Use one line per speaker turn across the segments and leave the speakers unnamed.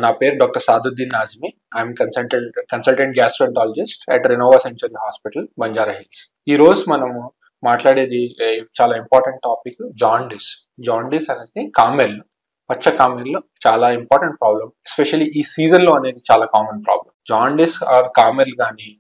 నా పేరు doctor Saduddin Najmi. I'm consultant gastroenterologist at Renova Century Hospital, Banjara Hills. ఈ రోజు మనము మాట్లాడేది చాలా ఇంపార్టెంట్ టాపిక్, జాండిస్. జాండిస్ అనేది కామెర్లు, పచ్చ కామెర్లు చాలా ఇంపార్టెంట్ ప్రాబ్లం. ఎస్పెషల్లీ ఈ సీజన్ లో అనేది చాలా కామన్ ప్రాబ్లం. జాండిస్ ఆర్ కామెర్లు కానీ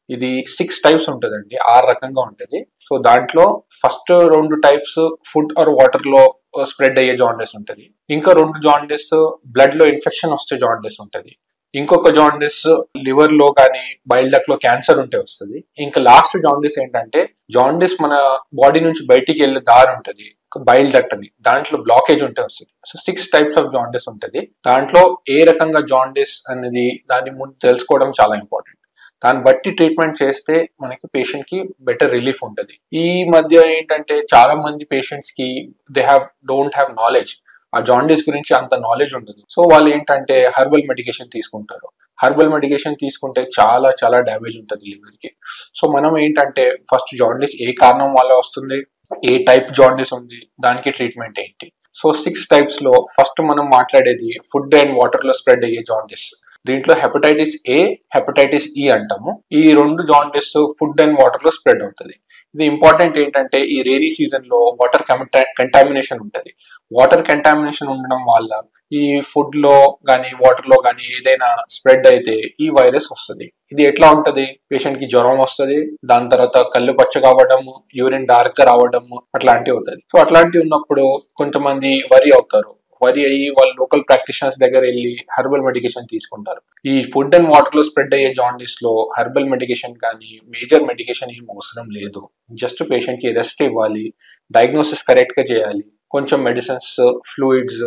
ఇది 6 టైప్స్ ఉంటుందండి, 6 రకంగా ఉంటుంది. సో దాంట్లో first 2 types food or water లో స్ప్రెడ్ అయ్యే జాండిస్ ఉంటుంది. ఇంకా 2 జాండిస్ బ్లడ్ లో ఇన్ఫెక్షన్ వస్తే జాండిస్ ఉంటుంది. ఇంకొక జాండిస్ లివర్ లో కానీ బైల్ డక్ట్ లో క్యాన్సర్ ఉంటే వస్తుంది. ఇంకా లాస్ట్ జాండిస్ ఏంటంటే, జాండిస్ మన బాడీ నుంచి బయటికి వెళ్ళే దారి ఉంటుంది, బైల్ డక్ట్ అని, దాంట్లో బ్లాకేజ్ ఉంటే వస్తుంది. సో 6 టైప్స్ ఆఫ్ జాండిస్ ఉంటుంది. దాంట్లో ఏ రకంగా జాండిస్ అనేది దాని ముందు తెలుసుకోవడం చాలా ఇంపార్టెంట్. దాన్ని బట్టి ట్రీట్మెంట్ చేస్తే మనకి పేషెంట్ కి బెటర్ రిలీఫ్ ఉంటుంది. ఈ మధ్య ఏంటంటే చాలా మంది పేషెంట్స్ కి డోంట్ హ్యావ్ నాలెడ్జ్, ఆ జాండిస్ గురించి అంత నాలెడ్జ్ ఉండదు. సో వాళ్ళు ఏంటంటే హెర్బల్ మెడికేషన్ తీసుకుంటారు. హెర్బల్ మెడికేషన్ తీసుకుంటే చాలా చాలా డ్యామేజ్ ఉంటుంది లివర్ కి. సో మనం ఏంటంటే ఫస్ట్ జాండిస్ ఏ కారణం వల్ల వస్తుంది, ఏ టైప్ జాండిస్ ఉంది, దానికి ట్రీట్మెంట్ ఏంటి. సో 6 టైప్స్ లో ఫస్ట్ మనం మాట్లాడేది ఫుడ్ అండ్ వాటర్ లో స్ప్రెడ్ అయ్యే జాండిస్. దీంట్లో హెపటైటిస్ ఏ, హెపటైటిస్ ఈ అంటాము. ఈ 2 జాండిస్ ఫుడ్ అండ్ వాటర్ లో స్ప్రెడ్ అవుతుంది. ఇది ఇంపార్టెంట్ ఏంటంటే, ఈ రైనీ సీజన్ లో వాటర్ కంటామినేషన్ ఉంటుంది. వాటర్ కంటామినేషన్ ఉండడం వల్ల ఈ ఫుడ్ లో కానీ వాటర్ లో కానీ ఏదైనా స్ప్రెడ్ అయితే ఈ వైరస్ వస్తుంది. ఇది ఎట్లా ఉంటది, పేషెంట్ కి జ్వరం వస్తుంది, దాని తర్వాత కళ్ళు పచ్చగా అవ్వడము, యూరిన్ డార్క్ గా రావడము, అట్లాంటివి అవుతుంది. సో అట్లాంటివి ఉన్నప్పుడు కొంతమంది వరి అవుతారు. వరి అయ్యి వాళ్ళు లోకల్ ప్రాక్టీషనర్స్ దగ్గర వెళ్ళి హెర్బల్ మెడికేషన్ తీసుకుంటారు. ఈ ఫుడ్ అండ్ వాటర్ లో స్ప్రెడ్ అయ్యే జాండిస్ లో హెర్బల్ మెడికేషన్ కానీ మేజర్ మెడికేషన్ ఏం అవసరం లేదు. జస్ట్ పేషెంట్ కి రెస్ట్ ఇవ్వాలి, డయాగ్నోసిస్ కరెక్ట్ గా చేయాలి, కొంచెం మెడిసిన్స్, ఫ్లూయిడ్స్,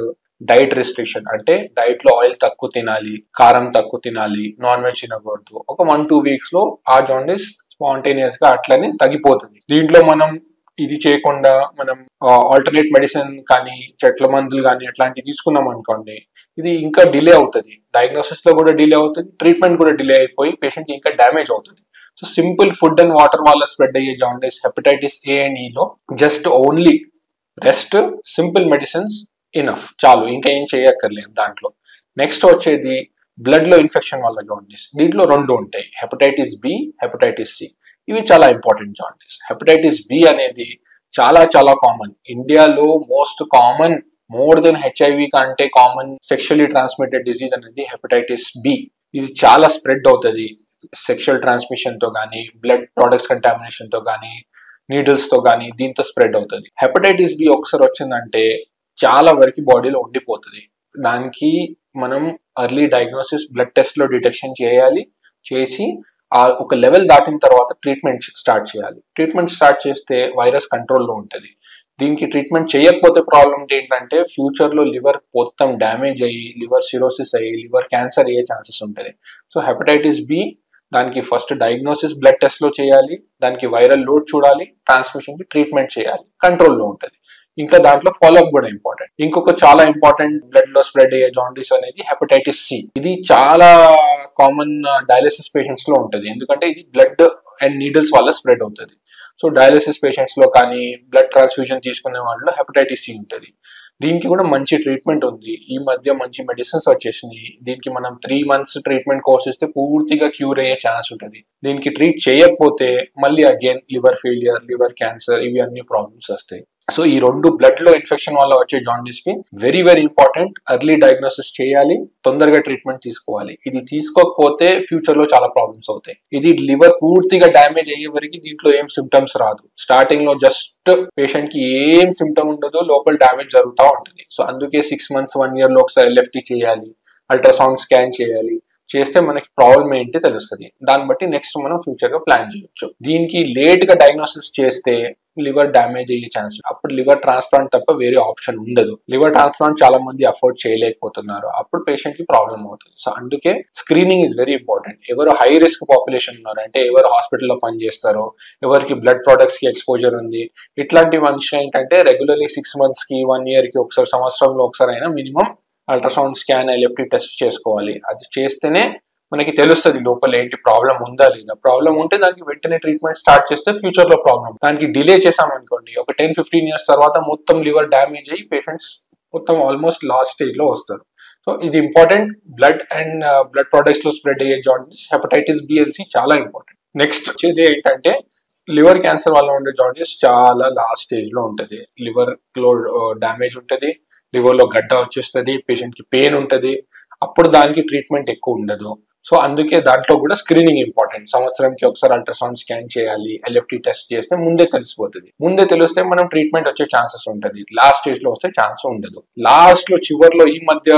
డైట్ రెస్ట్రిక్షన్ అంటే డైట్ లో ఆయిల్ తక్కువ తినాలి, కారం తక్కువ తినాలి, నాన్ వెజ్ తినకూడదు. ఒక 1-2 వీక్స్ లో ఆ జాండిస్ స్పాంటేనియస్ గా అట్లనే తగ్గిపోతుంది. దీంట్లో మనం ఇది చేయకుండా మనం ఆల్టర్నేట్ మెడిసిన్ కానీ చెట్ల మందులు కానీ అట్లాంటివి తీసుకున్నాం అనుకోండి, ఇది ఇంకా డిలే అవుతుంది. డయాగ్నోసిస్ లో కూడా డిలే అవుతుంది, ట్రీట్మెంట్ కూడా డిలే అయిపోయి పేషెంట్ ఇంకా డ్యామేజ్ అవుతుంది. So simple food and water వల్ల స్ప్రెడ్ అయ్యే జాండిస్ హెపటైటిస్ ఏ అండ్ ఈ లో just only rest, simple medicines enough, చాలు, ఇంకా ఏం చేయక్కర్లేదు దాంట్లో. నెక్స్ట్ వచ్చేది బ్లడ్ లో ఇన్ఫెక్షన్ వల్ల జాండిస్. దీంట్లో 2 ఉంటాయి, హెపటైటిస్ బి, హెపటైటిస్ సి. ఇవి చాలా ఇంపార్టెంట్ జాండిస్. హెపటైటిస్ బి అనేది చాలా చాలా కామన్. ఇండియాలో most common, more than HIV కంటే కామన్ సెక్షువల్లీ ట్రాన్స్మిటెడ్ డిసీజ్ అనేది హెపటైటిస్ బి. ఇది చాలా స్ప్రెడ్ అవుతుంది సెక్షువల్ ట్రాన్స్మిషన్ తో కానీ, బ్లడ్ ప్రొడక్ట్స్ కంటామినేషన్ తో కానీ, నీడిల్స్ తో కానీ, దీంతో స్ప్రెడ్ అవుతుంది. హెపటైటిస్ బి ఒకసారి వచ్చిందంటే చాలా వరకు బాడీలో ఉండిపోతుంది. దానికి మనం ఎర్లీ డయాగ్నోసిస్, బ్లడ్ టెస్ట్ లో డిటెక్షన్ చేసి ఆ ఒక లెవెల్ దాటిన తర్వాత ట్రీట్మెంట్ స్టార్ట్ చేయాలి. ట్రీట్మెంట్ స్టార్ట్ చేస్తే వైరస్ కంట్రోల్లో ఉంటుంది. దీనికి ట్రీట్మెంట్ చేయకపోతే ప్రాబ్లం ఏంటంటే, ఫ్యూచర్ లో లివర్ మొత్తం డ్యామేజ్ అయ్యి, లివర్ సిరోసిస్ అయ్యి, లివర్ క్యాన్సర్ అయ్యే ఛాన్సెస్ ఉంటుంది. సో హెపటైటిస్ బి, దానికి ఫస్ట్ డయాగ్నోసిస్ బ్లడ్ టెస్ట్ లో చేయాలి, దానికి వైరల్ లోడ్ చూడాలి, ట్రాన్స్మిషన్ కి ట్రీట్మెంట్ చేయాలి, కంట్రోల్లో ఉంటుంది. ఇంకా దాంట్లో ఫాలోఅప్ కూడా ఇంపార్టెంట్. ఇంకొక చాలా ఇంపార్టెంట్ బ్లడ్ లో స్ప్రెడ్ అయ్యే జాండిస్ అనేది హెపటైటిస్ సి. ఇది చాలా కామన్ డయాలిసిస్ పేషెంట్స్ లో ఉంటుంది, ఎందుకంటే ఇది బ్లడ్ అండ్ నీడిల్స్ వల్ల స్ప్రెడ్ అవుతుంది. సో డయాలిసిస్ పేషెంట్స్ లో కానీ, బ్లడ్ ట్రాన్స్ఫ్యూజన్ తీసుకునే వాళ్ళలో హెపటైటిస్ సి ఉంటుంది. దీనికి కూడా మంచి ట్రీట్మెంట్ ఉంది. ఈ మధ్య మంచి మెడిసిన్స్ వచ్చేసినాయి. దీనికి మనం 3 months ట్రీట్మెంట్ కోర్స్ ఇస్తే పూర్తిగా క్యూర్ అయ్యే ఛాన్స్ ఉంటుంది. దీనికి ట్రీట్ చేయకపోతే మళ్ళీ again liver failure, liver cancer, ఇవి అన్ని ప్రాబ్లమ్స్ వస్తాయి. సో ఈ 2 బ్లడ్ లో ఇన్ఫెక్షన్ వల్ల వచ్చే జాండిస్ కి very very important. Early diagnosis చేయాలి, తొందరగా ట్రీట్మెంట్ తీసుకోవాలి. ఇది తీసుకోకపోతే ఫ్యూచర్ లో చాలా ప్రాబ్లమ్స్ అవుతాయి. ఇది లివర్ పూర్తిగా డ్యామేజ్ అయ్యే వరకు దీంట్లో ఏం సిమ్టమ్స్ రాదు. స్టార్టింగ్ లో జస్ట్ పేషెంట్ కి ఏం సిమ్టమ్ ఉండదు, లోపల డ్యామేజ్ జరుగుతూ ఉంటుంది. సో అందుకే 6 months 1 year లో ఒకసారి ఎల్ఎఫ్టి చేయాలి, అల్ట్రాసౌండ్ స్కాన్ చేయాలి. చేస్తే మనకి ప్రాబ్లం ఏంటి తెలుస్తుంది. దాన్ని బట్టి నెక్స్ట్ మనం ఫ్యూచర్ గా ప్లాన్ చేయొచ్చు. దీనికి లేట్ గా డయాగ్నోసిస్ చేస్తే లివర్ డ్యామేజ్ అయ్యే ఛాన్స్, అప్పుడు లివర్ ట్రాన్స్ప్లాంట్ తప్ప వేరే ఆప్షన్ ఉండదు. లివర్ ట్రాన్స్ప్లాంట్ చాలా మంది అఫోర్డ్ చేయలేకపోతున్నారు, అప్పుడు పేషెంట్ కి ప్రాబ్లం అవుతుంది. సో అందుకే స్క్రీనింగ్ ఇస్ వెరీ ఇంపార్టెంట్. ఎవరు హై రిస్క్ పాపులేషన్ ఉన్నారు అంటే, ఎవరు హాస్పిటల్లో పనిచేస్తారో, ఎవరికి బ్లడ్ ప్రొడక్ట్స్ కి ఎక్స్పోజర్ ఉంది, ఇట్లాంటి మనిషి ఏంటంటే రెగ్యులర్లీ 6 months కి 1 year కి ఒకసారి, సంవత్సరంలో ఒకసారి అయినా minimum ultrasound scan, LFT test చేసుకోవాలి. అది చేస్తేనే మనకి తెలుస్తుంది లోపల ఏంటి ప్రాబ్లం ఉందా లేదా. ప్రాబ్లం ఉంటే దానికి వెంటనే ట్రీట్మెంట్ స్టార్ట్ చేస్తే ఫ్యూచర్ లో ప్రాబ్లం. దానికి డిలే చేసామనుకోండి, ఒక 10-15 years తర్వాత మొత్తం లివర్ డ్యామేజ్ అయ్యి పేషెంట్స్ మొత్తం ఆల్మోస్ట్ లాస్ట్ స్టేజ్ లో వస్తారు. సో ఇది ఇంపార్టెంట్. బ్లడ్ ప్రొడక్ట్స్ లో స్ప్రెడ్ అయ్యే jaundice, hepatitis B and C చాలా ఇంపార్టెంట్. నెక్స్ట్ వచ్చేది ఏంటంటే లివర్ క్యాన్సర్ వల్ల ఉండే జాండీస్ చాలా లాస్ట్ స్టేజ్ లో ఉంటది. లివర్ లో డ్యామేజ్ ఉంటది, లివర్ లో గడ్డ వచ్చేస్తుంది, పేషెంట్ కి పెయిన్ ఉంటది, అప్పుడు దానికి ట్రీట్మెంట్ ఎక్కువ ఉండదు. సో అందుకే దాంట్లో కూడా స్క్రీనింగ్ ఇంపార్టెంట్. సంవత్సరంకి ఒకసారి అల్ట్రాసౌండ్ స్కాన్ చేయాలి, ఎల్ఎఫ్టి టెస్ట్ చేస్తే ముందే తెలిసిపోతుంది. ముందే తెలిస్తే మనం ట్రీట్మెంట్ వచ్చే ఛాన్సెస్ ఉంటుంది. లాస్ట్ స్టేజ్ లో వస్తే ఛాన్స్ ఉండదు. లాస్ట్ లో చివర్లో ఈ మధ్య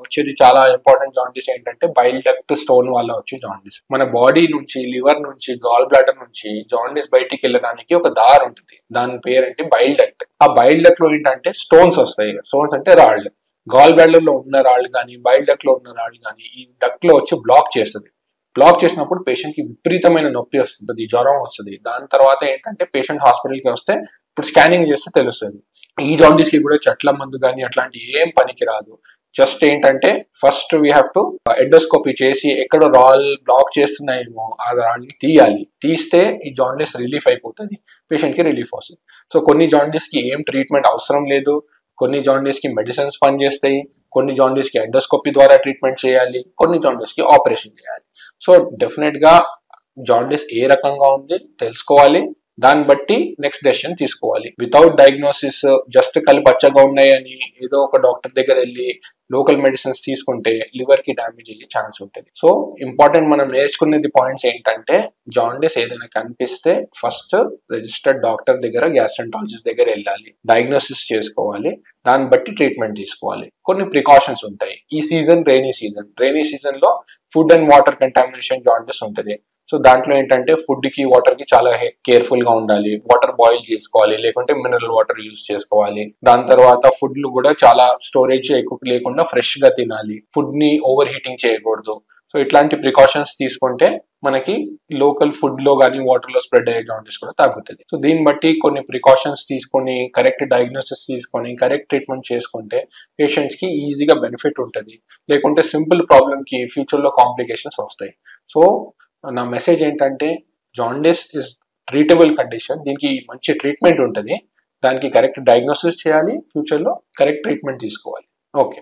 వచ్చేది చాలా ఇంపార్టెంట్ జాండీస్ ఏంటంటే బైల్ డక్ట్ స్టోన్ వల్ల వచ్చే జాండీస్. మన బాడీ నుంచి, లివర్ నుంచి, గాల్ బ్లాడర్ నుంచి జాండీస్ బయటికి వెళ్ళడానికి ఒక దారి ఉంటుంది. దాని పేరేంటి బైల్ డక్ట్. ఆ బైల్ డక్ట్ లో ఏంటంటే స్టోన్స్ వస్తాయి. స్టోన్స్ అంటే రాళ్ళు. గాల్ బ్లాడర్ లో ఉన్న రాళ్ళు కానీ, బైల్ డక్ట్ లో ఉన్న రాళ్ళు కానీ ఈ డక్ట్ లో వచ్చి బ్లాక్ చేస్తుంది. బ్లాక్ చేసినప్పుడు పేషెంట్ కి విపరీతమైన నొప్పి వస్తుంది, జ్వరం వస్తుంది. దాని తర్వాత ఏంటంటే పేషెంట్ హాస్పిటల్ కి వస్తే ఇప్పుడు స్కానింగ్ చేస్తే తెలుస్తుంది. ఈ జాండీస్ కి కూడా చెట్ల మందు కానీ అట్లాంటి ఏం పనికి రాదు. జస్ట్ ఏంటంటే first we have to endoscopy చేసి ఎక్కడ రాళ్ళు బ్లాక్ చేస్తున్నాయేమో ఆ రాళ్ళని తీయాలి. తీస్తే ఈ జాండీస్ రిలీఫ్ అయిపోతుంది, పేషెంట్ కి రిలీఫ్ వస్తుంది. సో కొన్ని జాండీస్ కి ఏం ట్రీట్మెంట్ అవసరం లేదు, కొన్ని జాండీస్ కి మెడిసిన్స్ పనిచేస్తాయి, కొన్ని జాండీస్ కి ఎండోస్కోపీ ద్వారా ట్రీట్మెంట్ చేయాలి, కొన్ని జాండీస్ కి ఆపరేషన్ చేయాలి. సో డెఫినెట్ గా జాండీస్ ఏ రకంగా ఉంది తెలుసుకోవాలి, దాన్ని బట్టి నెక్స్ట్ డెసిషన్ తీసుకోవాలి. వితౌట్ డయాగ్నోసిస్ జస్ట్ కళ్ళు పచ్చగా ఉన్నాయని ఏదో ఒక డాక్టర్ దగ్గర వెళ్ళి లోకల్ మెడిసిన్స్ తీసుకుంటే లివర్ కి డ్యామేజ్ అయ్యే ఛాన్స్ ఉంటుంది. సో ఇంపార్టెంట్ మనం నేర్చుకునేది పాయింట్స్ ఏంటంటే జాండీస్ ఏదైనా కనిపిస్తే ఫస్ట్ రిజిస్టర్డ్ డాక్టర్ దగ్గర, గ్యాస్ట్రెంటాలజిస్ట్ దగ్గర వెళ్ళాలి, డయాగ్నోసిస్ చేసుకోవాలి, దాన్ని బట్టి ట్రీట్మెంట్ తీసుకోవాలి. కొన్ని ప్రికాషన్స్ ఉంటాయి. ఈ సీజన్ రైనీ సీజన్ లో food and water contamination jaundice ఉంటుంది. సో దాంట్లో ఏంటంటే ఫుడ్ కి, వాటర్ కి చాలా కేర్ఫుల్ గా ఉండాలి. వాటర్ బాయిల్ చేసుకోవాలి, లేకుంటే మినరల్ వాటర్ యూజ్ చేసుకోవాలి. దాని తర్వాత ఫుడ్ లు కూడా చాలా స్టోరేజ్ ఎక్కువ లేకుండా ఫ్రెష్ గా తినాలి. ఫుడ్ ని ఓవర్ హీటింగ్ చేయకూడదు. సో ఇట్లాంటి ప్రికాషన్స్ తీసుకుంటే మనకి లోకల్ ఫుడ్ లో కానీ వాటర్ లో స్ప్రెడ్ అయ్యే జాండీస్ కూడా తగ్గుతుంది. సో దీన్ని బట్టి కొన్ని ప్రికాషన్స్ తీసుకొని, కరెక్ట్ డయాగ్నోసిస్ తీసుకొని, కరెక్ట్ ట్రీట్మెంట్ చేసుకుంటే పేషెంట్స్ కి ఈజీగా బెనిఫిట్ ఉంటుంది. లేకుంటే సింపుల్ ప్రాబ్లమ్ కి ఫ్యూచర్ లో కాంప్లికేషన్స్ వస్తాయి. సో నా మెసేజ్ ఏంటంటే జాండీస్ ఇస్ ట్రీటబుల్ కండిషన్. దీనికి మంచి ట్రీట్మెంట్ ఉంటుంది. దానికి కరెక్ట్ డయాగ్నోసిస్ చేయాలి, ఫ్యూచర్ లో కరెక్ట్ ట్రీట్మెంట్ తీసుకోవాలి. ఓకే.